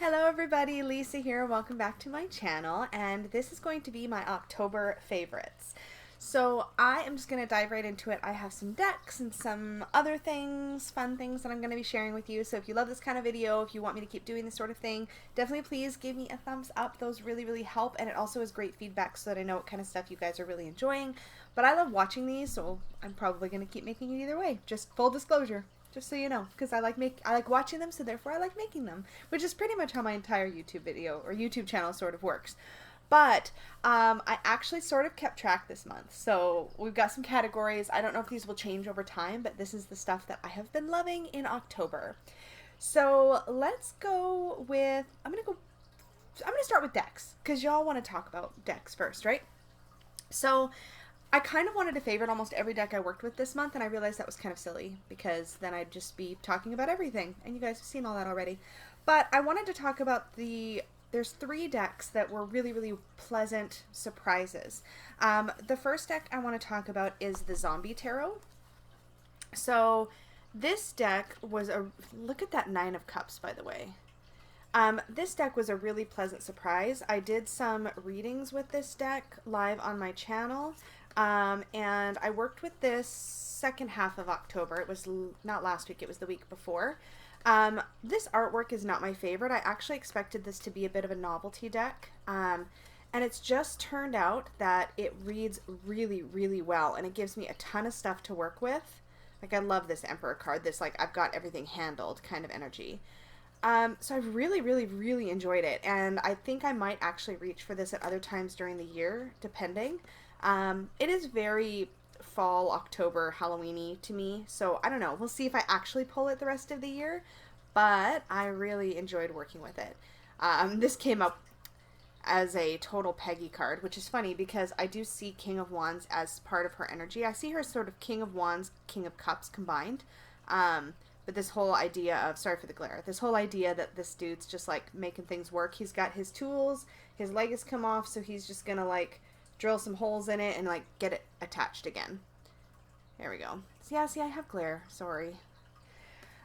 Hello everybody, Lisa here. Welcome back to my channel, and this is going to be my October favorites. So I am just going to dive right into it. I have some decks and some other things, fun things that I'm going to be sharing with you. So if you love this kind of video, if you want me to keep doing this sort of thing, definitely please give me a thumbs up. Those really help, and it also is great feedback so that I know what kind of stuff you guys are really enjoying. But I love watching these, so I'm probably going to keep making it either way. Just full disclosure. Just so you know, because I like watching them, so therefore I like making them, which is pretty much how my entire YouTube video or YouTube channel sort of works. But I actually sort of kept track this month, so we've got some categories. I don't know if these will change over time, but this is the stuff that I have been loving in October. So let's go with I'm gonna start with decks because y'all want to talk about decks first, right? So I kind of wanted to favorite almost every deck I worked with this month, and I realized that was kind of silly because then I'd just be talking about everything, and you guys have seen all that already. But I wanted to talk about there's three decks that were really pleasant surprises. The first deck I want to talk about is the Zombie Tarot. So this deck was look at that Nine of Cups, by the way. This deck was a really pleasant surprise. I did some readings with this deck live on my channel. And I worked with this second half of October. It was not last week, it was the week before. This artwork is not my favorite. I actually expected this to be a bit of a novelty deck. And it's just turned out that it reads really well, and it gives me a ton of stuff to work with. Like, I love this Emperor card, this like I've got everything handled kind of energy. So I've really enjoyed it, and I think I might actually reach for this at other times during the year, depending. It is very fall, October, Halloween-y to me, so I don't know. We'll see if I actually pull it the rest of the year, but I really enjoyed working with it. This came up as a total Peggy card, which is funny because I do see King of Wands as part of her energy. I see her as sort of King of Wands, King of Cups combined. But this whole idea of, sorry for the glare, this whole idea that this dude's just like making things work. He's got his tools, his leg has come off, so he's just gonna like drill some holes in it and like get it attached again. There we go. So yeah, see, I have glare, sorry.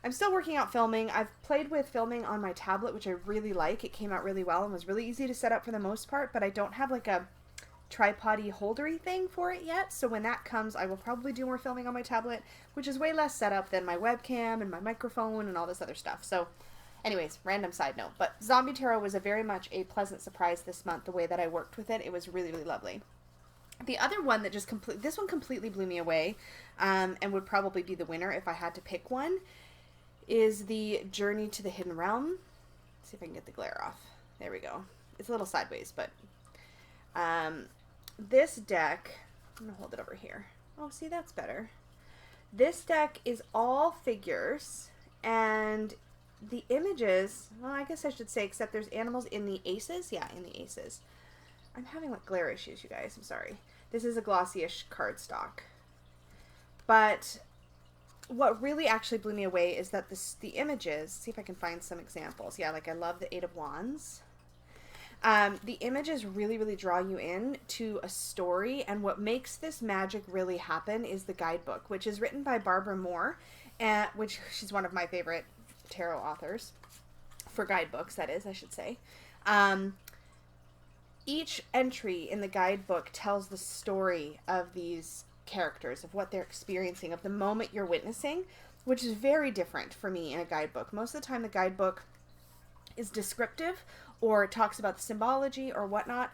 I'm still working out filming. I've played with filming on my tablet, which I really like. It came out really well and was really easy to set up for the most part, but I don't have like a tripod-y holdery thing for it yet, so when that comes I will probably do more filming on my tablet, which is way less setup than my webcam and my microphone and all this other stuff. So anyways, random side note, but Zombie Tarot was very much a pleasant surprise this month, the way that I worked with it. It was really lovely. The other one that just this one completely blew me away, and would probably be the winner if I had to pick one, is the Journey to the Hidden Realm. Let's see if I can get the glare off. There we go. It's a little sideways, but this deck, I'm going to hold it over here. Oh, see, that's better. This deck is all figures, and the images, well, I guess I should say, except there's animals in the aces. Yeah, in the aces. I'm having like glare issues, you guys. I'm sorry. This is a glossy-ish cardstock. But what really actually blew me away is that the images, see if I can find some examples. Yeah, like I love the Eight of Wands. The images really draw you in to a story, and what makes this magic really happen is the guidebook, which is written by Barbara Moore, which she's one of my favorite tarot authors, for guidebooks, that is, I should say. Each entry in the guidebook tells the story of these characters, of what they're experiencing, of the moment you're witnessing, which is very different for me in a guidebook. Most of the time the guidebook is descriptive, or it talks about the symbology or whatnot.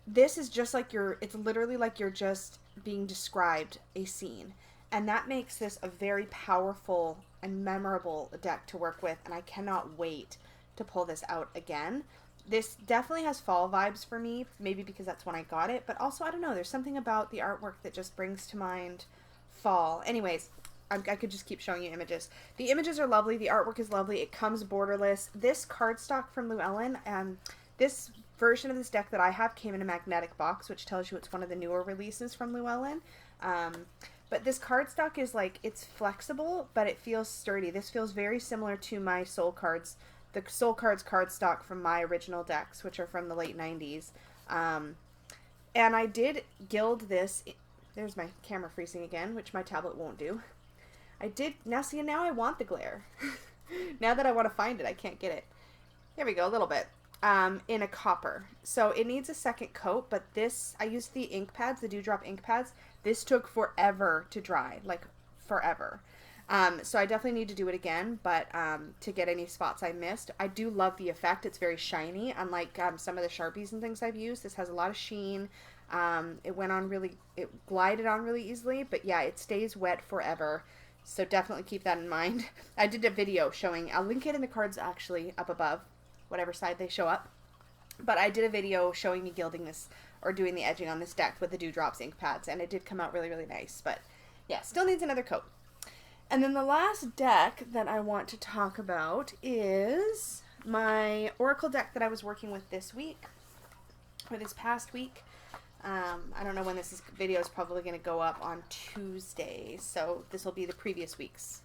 This is just like it's literally like you're just being described a scene. And that makes this a very powerful and memorable deck to work with, and I cannot wait to pull this out again. This definitely has fall vibes for me, maybe because that's when I got it, but also, I don't know, there's something about the artwork that just brings to mind fall. Anyways, I could just keep showing you images. The images are lovely. The artwork is lovely. It comes borderless. This cardstock from Llewellyn, this version of this deck that I have came in a magnetic box, which tells you it's one of the newer releases from Llewellyn. But this cardstock is like, it's flexible, but it feels sturdy. This feels very similar to my Soul Cards, the Soul Cards cardstock from my original decks, which are from the late 90s. And I did gild this. There's my camera freezing again, which my tablet won't do. Now I want the glare. Now that I want to find it, I can't get it. Here we go, a little bit. In a copper. So it needs a second coat, but this, I used the ink pads, the Dewdrop ink pads. This took forever to dry, like forever. So I definitely need to do it again, but to get any spots I missed. I do love the effect. It's very shiny, unlike some of the Sharpies and things I've used. This has a lot of sheen. It glided on really easily, but yeah, it stays wet forever. So definitely keep that in mind. I did a video showing, I'll link it in the cards actually up above, whatever side they show up. But I did a video showing me gilding this or doing the edging on this deck with the Dewdrops ink pads, and it did come out really, really nice. But yeah, still needs another coat. And then the last deck that I want to talk about is my Oracle deck that I was working with this week, or this past week. I don't know when this video is probably going to go up on Tuesday, so this will be the previous week's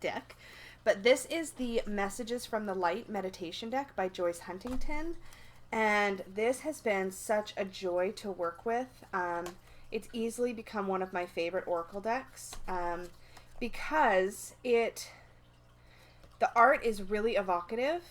deck. But this is the Messages from the Light meditation deck by Joyce Huntington, and this has been such a joy to work with. It's easily become one of my favorite Oracle decks because the art is really evocative,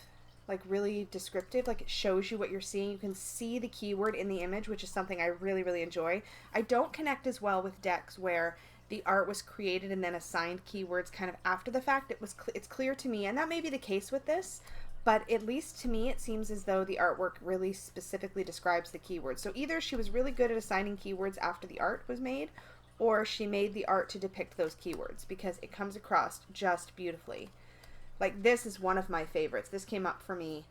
like really descriptive, like it shows you what you're seeing. You can see the keyword in the image, which is something I really, really enjoy. I don't connect as well with decks where the art was created and then assigned keywords kind of after the fact. It's clear to me, and that may be the case with this, but at least to me it seems as though the artwork really specifically describes the keywords. So either she was really good at assigning keywords after the art was made, or she made the art to depict those keywords, because it comes across just beautifully. Like, this is one of my favorites. This came up for me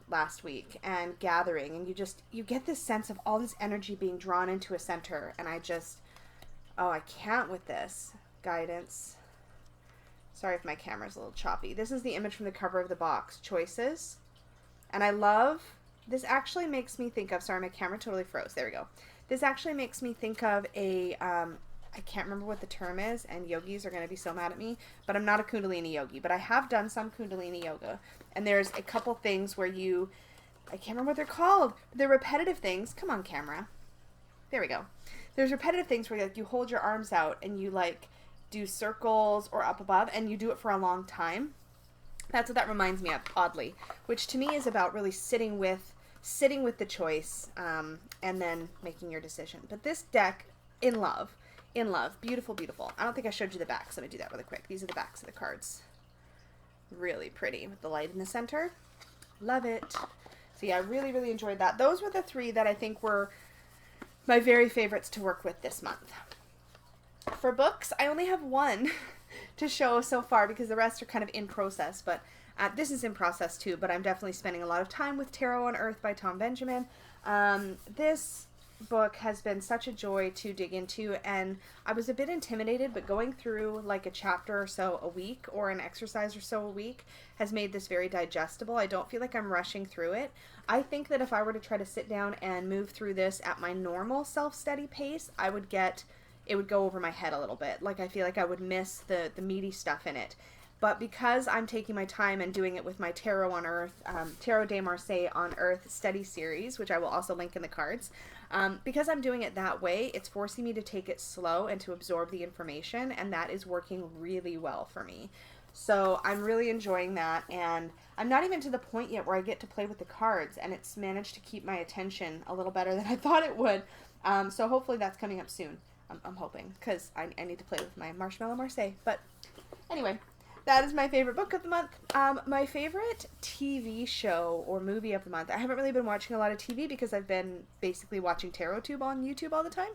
last week, and Gathering, and you get this sense of all this energy being drawn into a center, and I can't with this. Guidance. Sorry if my camera's a little choppy. This is the image from the cover of the box. Choices. And I love, this actually makes me think of, sorry, my camera totally froze. There we go. This actually makes me think of I can't remember what the term is, and yogis are going to be so mad at me, but I'm not a Kundalini yogi, but I have done some Kundalini yoga, and there's a couple things where I can't remember what they're called, but they're repetitive things. Come on, camera. There we go. There's repetitive things where you hold your arms out and you do circles or up above, and you do it for a long time. That's what that reminds me of, oddly, which to me is about really sitting with the choice, and then making your decision. But this deck, in love, beautiful, beautiful. I don't think I showed you the backs. Let me do that really quick. These are the backs of the cards. Really pretty with the light in the center. Love it. So yeah, I really, really enjoyed that. Those were the three that I think were my very favorites to work with this month. For books, I only have one to show so far because the rest are kind of in process, but this is in process too, but I'm definitely spending a lot of time with Tarot on Earth by Tom Benjamin. This book has been such a joy to dig into, and I was a bit intimidated, but going through like a chapter or so a week or an exercise or so a week has made this very digestible. I don't feel like I'm rushing through it. I think that if I were to try to sit down and move through this at my normal self-study pace, it would go over my head a little bit. Like, I feel like I would miss the meaty stuff in it. But because I'm taking my time and doing it with my Tarot on Earth, Tarot de Marseille on Earth study series, which I will also link in the cards, because I'm doing it that way, it's forcing me to take it slow and to absorb the information, and that is working really well for me. So I'm really enjoying that, and I'm not even to the point yet where I get to play with the cards, and it's managed to keep my attention a little better than I thought it would. So hopefully that's coming up soon. I'm hoping, because I need to play with my Marshmallow Marseille. But anyway, that is my favorite book of the month. My favorite TV show or movie of the month. I haven't really been watching a lot of TV because I've been basically watching TarotTube on YouTube all the time.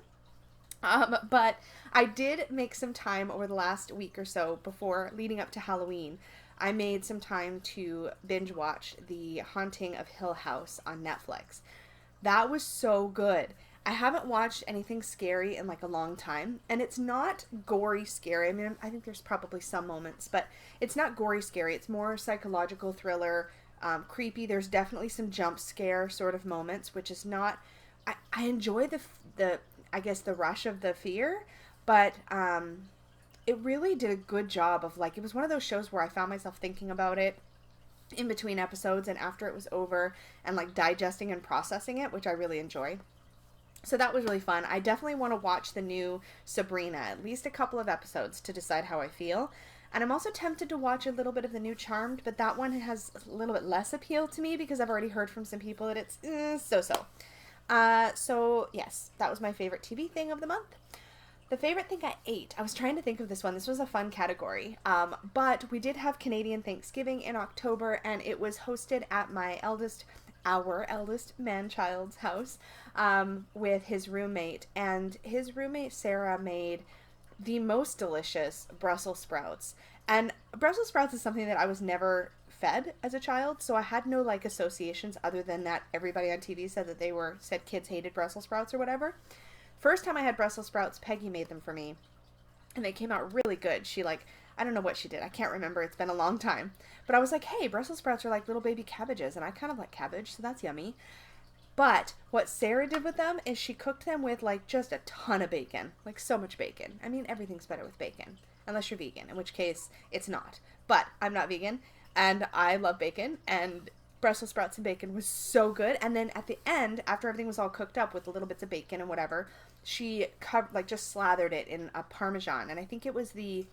But I did make some time over the last week or so before leading up to Halloween. I made some time to binge watch The Haunting of Hill House on Netflix. That was so good. I haven't watched anything scary in like a long time, and it's not gory scary. I mean, I think there's probably some moments, but it's not gory scary. It's more psychological thriller, creepy. There's definitely some jump scare sort of moments, which is not, I enjoy the I guess the rush of the fear, but it really did a good job of, like, it was one of those shows where I found myself thinking about it in between episodes and after it was over, and like digesting and processing it, which I really enjoy. So that was really fun. I definitely want to watch the new Sabrina, at least a couple of episodes to decide how I feel. And I'm also tempted to watch a little bit of the new Charmed, but that one has a little bit less appeal to me because I've already heard from some people that it's so-so. So yes, that was my favorite TV thing of the month. The favorite thing I ate, I was trying to think of this one. This was a fun category. But we did have Canadian Thanksgiving in October, and it was hosted at our eldest man-child's house, with his roommate. And his roommate, Sarah, made the most delicious Brussels sprouts. And Brussels sprouts is something that I was never fed as a child, so I had no like associations other than that everybody on TV said kids hated Brussels sprouts or whatever. First time I had Brussels sprouts, Peggy made them for me, and they came out really good. She I don't know what she did. I can't remember. It's been a long time. But I was like, hey, Brussels sprouts are like little baby cabbages, and I kind of like cabbage, so that's yummy. But what Sarah did with them is she cooked them with like just a ton of bacon, like so much bacon. I mean, everything's better with bacon, unless you're vegan, in which case it's not. But I'm not vegan, and I love bacon, and Brussels sprouts and bacon was so good. And then at the end, after everything was all cooked up with the little bits of bacon and whatever, she just slathered it in a Parmesan. And I think it was the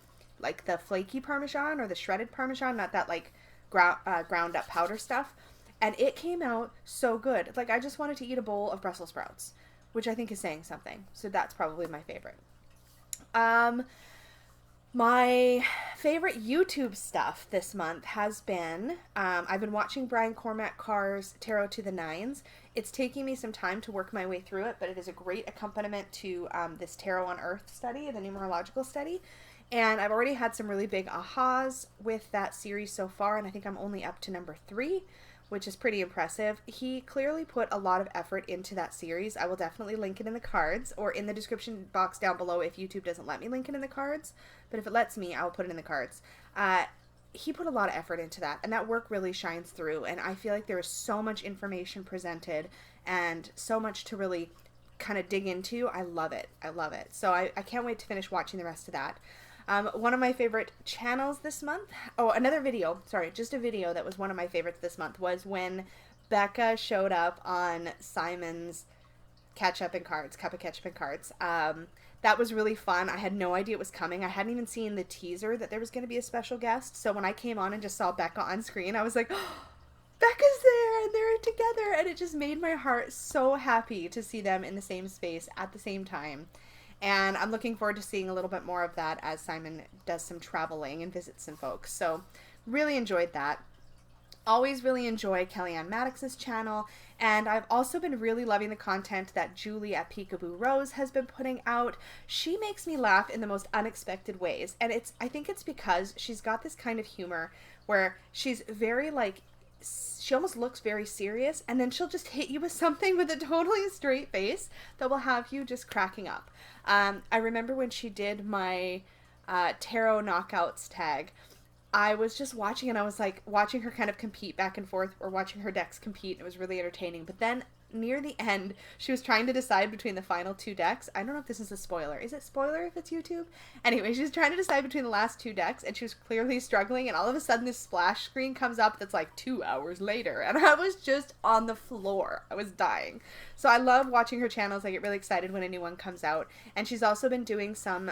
flaky Parmesan or the shredded Parmesan, not that like ground up powder stuff. And it came out so good. Like, I just wanted to eat a bowl of Brussels sprouts, which I think is saying something. So that's probably my favorite. My favorite YouTube stuff this month has been, I've been watching Brian Cormack Carr's Tarot to the Nines. It's taking me some time to work my way through it, but it is a great accompaniment to this Tarot on Earth study, the numerological study. And I've already had some really big ahas with that series so far, and I think I'm only up to number 3, which is pretty impressive. He clearly put a lot of effort into that series. I will definitely link it in the cards or in the description box down below if YouTube doesn't let me link it in the cards. But if it lets me, I'll put it in the cards. He put a lot of effort into that, and that work really shines through. And I feel like there is so much information presented and so much to really kind of dig into. I love it. I love it. So I can't wait to finish watching the rest of that. One of my favorite channels this month, just a video that was one of my favorites this month was when Becca showed up on Simon's Cup of Ketchup and Cards. That was really fun. I had no idea it was coming. I hadn't even seen the teaser that there was going to be a special guest. So when I came on and just saw Becca on screen, I was like, oh, Becca's there and they're together. And it just made my heart so happy to see them in the same space at the same time. And I'm looking forward to seeing a little bit more of that as Simon does some traveling and visits some folks. So really enjoyed that. Always really enjoy Kellyanne Maddox's channel. And I've also been really loving the content that Julie at Peekaboo Rose has been putting out. She makes me laugh in the most unexpected ways. And I think it's because she's got this kind of humor where she's very she almost looks very serious, and then she'll just hit you with something with a totally straight face that will have you just cracking up. I remember when she did my tarot knockouts tag, I was just watching, and I was like watching her kind of compete back and forth, or watching her decks compete. It was really entertaining. But then near the end, she was trying to decide between the final 2 decks. I don't know if this is a spoiler. Is it spoiler if it's YouTube? Anyway, she was trying to decide between the last 2 decks, and she was clearly struggling, and all of a sudden this splash screen comes up that's like 2 hours later, and I was just on the floor. I was dying. So I love watching her channels. I get really excited when a new one comes out. And she's also been doing some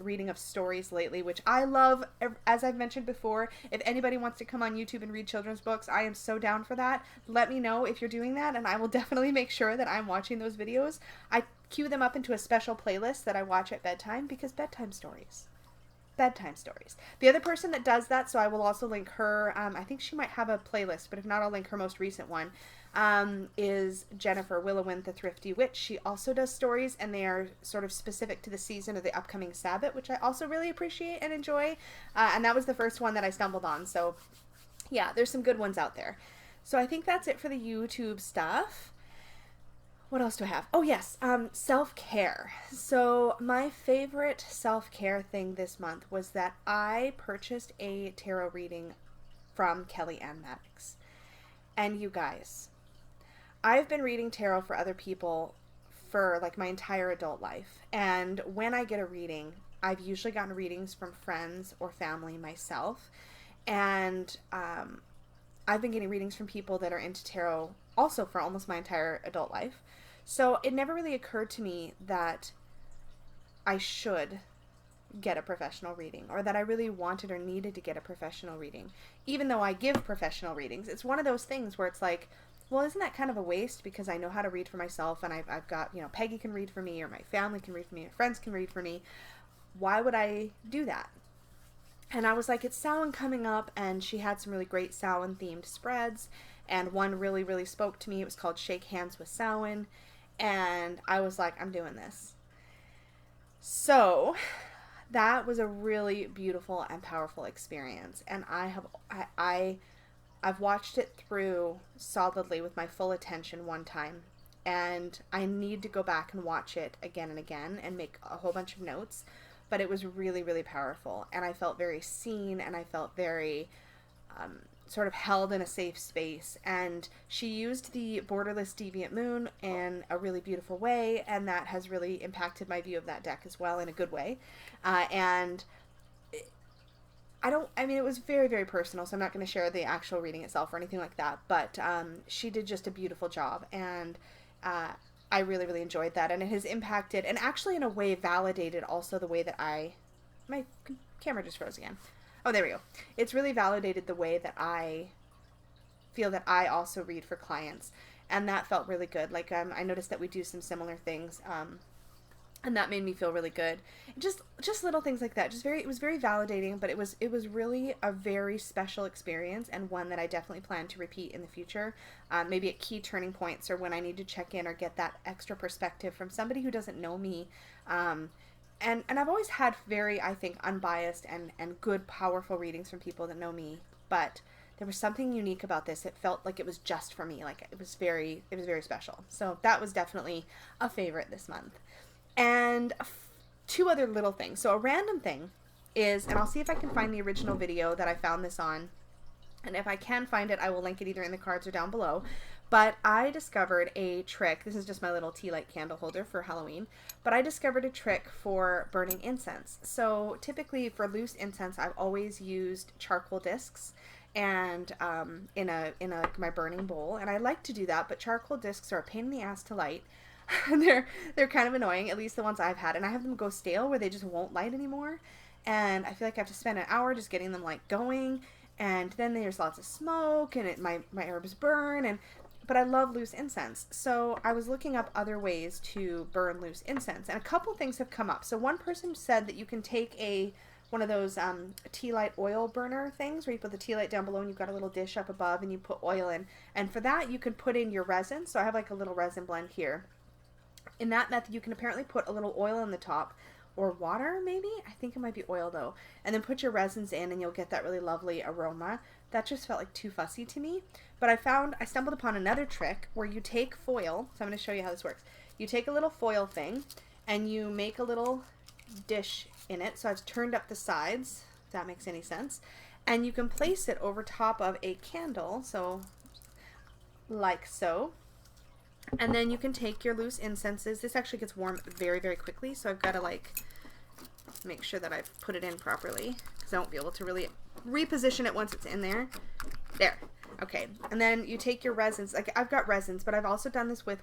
reading of stories lately, which I love. As I've mentioned before, if anybody wants to come on YouTube and read children's books, I am so down for that. Let me know if you're doing that, and I will definitely make sure that I'm watching those videos. I queue them up into a special playlist that I watch at bedtime, because bedtime stories. The other person that does that, so I will also link her, I think she might have a playlist, but if not, I'll link her most recent one, is Jennifer Willowin, the Thrifty Witch. She also does stories, and they are sort of specific to the season of the upcoming Sabbath, which I also really appreciate and enjoy, and that was the first one that I stumbled on, so yeah, there's some good ones out there. So I think that's it for the YouTube stuff. What else do I have? Oh, yes, self-care. So my favorite self-care thing this month was that I purchased a tarot reading from Kellyanne Maddox. And you guys, I've been reading tarot for other people for like my entire adult life. And when I get a reading, I've usually gotten readings from friends or family myself. And I've been getting readings from people that are into tarot also for almost my entire adult life. So it never really occurred to me that I should get a professional reading, or that I really wanted or needed to get a professional reading. Even though I give professional readings, it's one of those things where it's like, well, isn't that kind of a waste, because I know how to read for myself, and I've got, you know, Peggy can read for me, or my family can read for me, or friends can read for me. Why would I do that? And I was like, it's Samhain coming up, and she had some really great Samhain themed spreads, and one really, really spoke to me. It was called Shake Hands with Samhain, and I was like, I'm doing this. So that was a really beautiful and powerful experience, and I've watched it through solidly with my full attention one time, and I need to go back and watch it again and again and make a whole bunch of notes. But it was really, really powerful, and I felt very seen, and I felt very sort of held in a safe space. And she used the borderless deviant moon in a really beautiful way, and that has really impacted my view of that deck as well in a good way. And it was very, very personal, so I'm not going to share the actual reading itself or anything like that, but she did just a beautiful job, and I really, really enjoyed that, and it has impacted, and actually in a way validated also the way that my camera just froze again. Oh, there we go. It's really validated the way that I feel that I also read for clients, and that felt really good. Like, I noticed that we do some similar things, and that made me feel really good. Just little things like that. It was very validating, but it was really a very special experience, and one that I definitely plan to repeat in the future. Maybe at key turning points, or when I need to check in or get that extra perspective from somebody who doesn't know me. And I've always had very, I think, unbiased and good, powerful readings from people that know me, but there was something unique about this. It felt like it was just for me. Like, it was very special. So that was definitely a favorite this month. And two other little things. So a random thing is, and I'll see if I can find the original video that I found this on, and if I can find it, I will link it either in the cards or down below. But I discovered a trick. This is just my little tea light candle holder for Halloween. But I discovered a trick for burning incense. So typically for loose incense, I've always used charcoal discs and in my burning bowl. And I like to do that, but charcoal discs are a pain in the ass to light. they're kind of annoying, at least the ones I've had. And I have them go stale where they just won't light anymore. And I feel like I have to spend an hour just getting them like going. And then there's lots of smoke, and my herbs burn, but I love loose incense. So I was looking up other ways to burn loose incense, and a couple things have come up. So one person said that you can take one of those tea light oil burner things where you put the tea light down below and you've got a little dish up above and you put oil in. And for that you can put in your resin. So I have like a little resin blend here. In that method you can apparently put a little oil on the top, or water maybe? I think it might be oil though. And then put your resins in and you'll get that really lovely aroma. That just felt like too fussy to me. But I stumbled upon another trick where you take foil. So I'm going to show you how this works. You take a little foil thing and you make a little dish in it. So I've turned up the sides, if that makes any sense. And you can place it over top of a candle. So like so. And then you can take your loose incenses. This actually gets warm very, very quickly, so I've got to like make sure that I've put it in properly, because I won't be able to really reposition it once it's in there. There. Okay. And then you take your resins. Like, I've got resins, but I've also done this with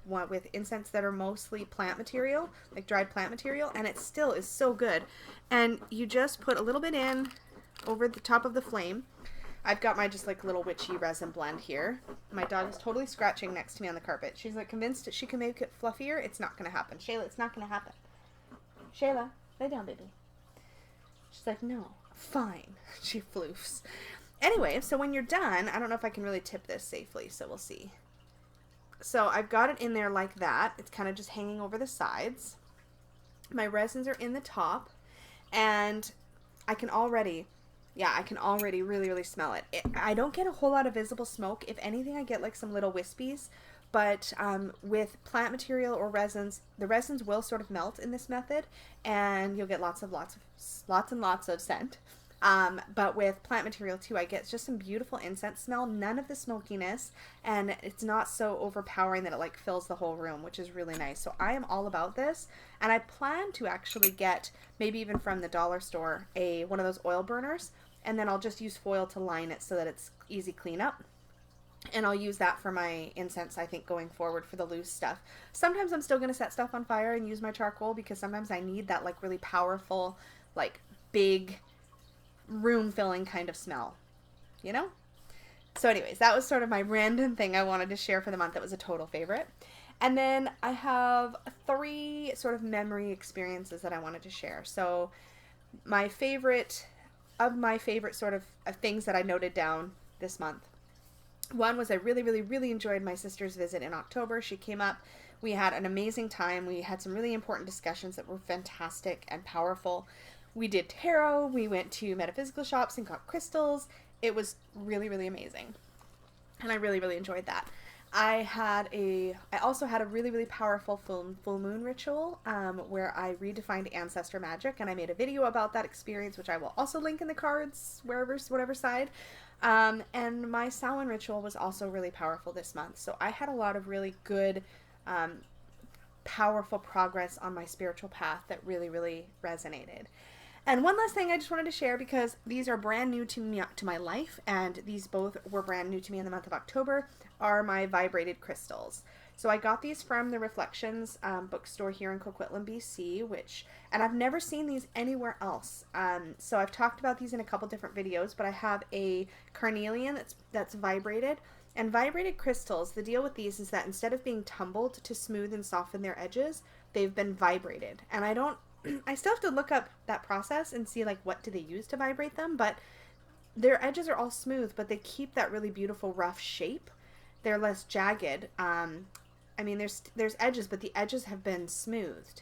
incense that are mostly plant material, like dried plant material, and it still is so good. And you just put a little bit in over the top of the flame. I've got my just like little witchy resin blend here. My dog is totally scratching next to me on the carpet. She's like convinced that she can make it fluffier. It's not going to happen. Shayla, it's not going to happen. Shayla, lay down, baby. She's like, no. Fine. She floofs. Anyway, so when you're done, I don't know if I can really tip this safely, so we'll see. So I've got it in there like that. It's kind of just hanging over the sides. My resins are in the top, and I can already really, really smell it. I don't get a whole lot of visible smoke. If anything, I get like some little wispies. But with plant material or resins, the resins will sort of melt in this method, and you'll get lots and lots of scent. But with plant material too, I get just some beautiful incense smell, none of the smokiness, and it's not so overpowering that it like fills the whole room, which is really nice. So I am all about this, and I plan to actually get, maybe even from the dollar store, one of those oil burners, and then I'll just use foil to line it so that it's easy cleanup. And I'll use that for my incense, I think, going forward for the loose stuff. Sometimes I'm still going to set stuff on fire and use my charcoal, because sometimes I need that like really powerful, like big room filling kind of smell, you know? So anyways, that was sort of my random thing I wanted to share for the month that was a total favorite. And then I have 3 sort of memory experiences that I wanted to share. So my favorite sort of things that I noted down this month. One was I really enjoyed my sister's visit in October. She came up. We had an amazing time. We had some really important discussions that were fantastic and powerful. We did tarot. We went to metaphysical shops and got crystals. It was really amazing. And I really enjoyed that. I also had a really powerful full moon ritual where I redefined ancestor magic, and I made a video about that experience, which I will also link in the cards, whatever side. And my Samhain ritual was also really powerful this month. So I had a lot of really good, powerful progress on my spiritual path that really resonated. And one last thing I just wanted to share, because these are brand new to me, to my life, and these both were brand new to me in the month of October, are my vibrated crystals. So I got these from the Reflections bookstore here in Coquitlam, BC, and I've never seen these anywhere else. So I've talked about these in a couple different videos, but I have a carnelian that's vibrated. And vibrated crystals, the deal with these is that instead of being tumbled to smooth and soften their edges, they've been vibrated. And I still have to look up that process and see like what do they use to vibrate them, but their edges are all smooth, but they keep that really beautiful rough shape. They're less jagged. I mean, there's edges, but the edges have been smoothed.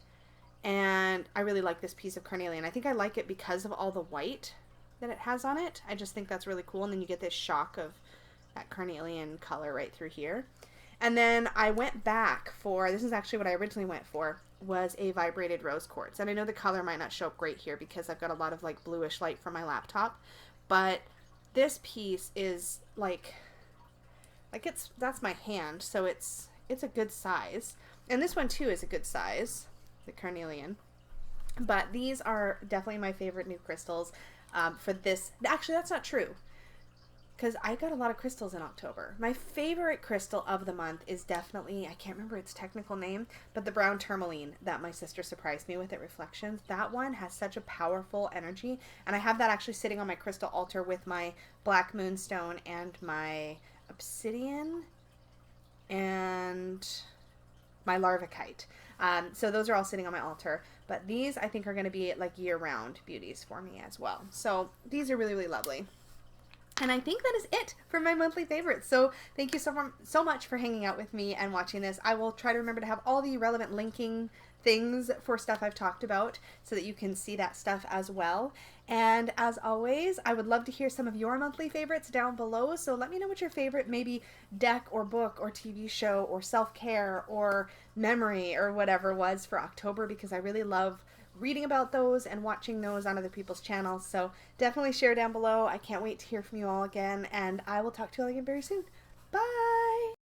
And I really like this piece of carnelian. I think I like it because of all the white that it has on it. I just think that's really cool. And then you get this shock of that carnelian color right through here. And then I went back this is actually what I originally went for, was a vibrated rose quartz. And I know the color might not show up great here because I've got a lot of like bluish light from my laptop, but this piece is that's my hand, so it's a good size. And this one too is a good size, the carnelian. But these are definitely my favorite new crystals for this. Actually, that's not true, because I got a lot of crystals in October. My favorite crystal of the month is definitely, I can't remember its technical name, but the brown tourmaline that my sister surprised me with at Reflections. That one has such a powerful energy, and I have that actually sitting on my crystal altar with my black moonstone and my obsidian and my larvikite. So those are all sitting on my altar, but these I think are going to be like year-round beauties for me as well. So these are really lovely. And I think that is it for my monthly favorites. So thank you so much for hanging out with me and watching this. I will try to remember to have all the relevant linking things for stuff I've talked about so that you can see that stuff as well. And as always, I would love to hear some of your monthly favorites down below. So let me know what your favorite maybe deck or book or TV show or self-care or memory or whatever was for October, because I really love reading about those and watching those on other people's channels. So definitely share down below. I can't wait to hear from you all again, and I will talk to you all again very soon. Bye!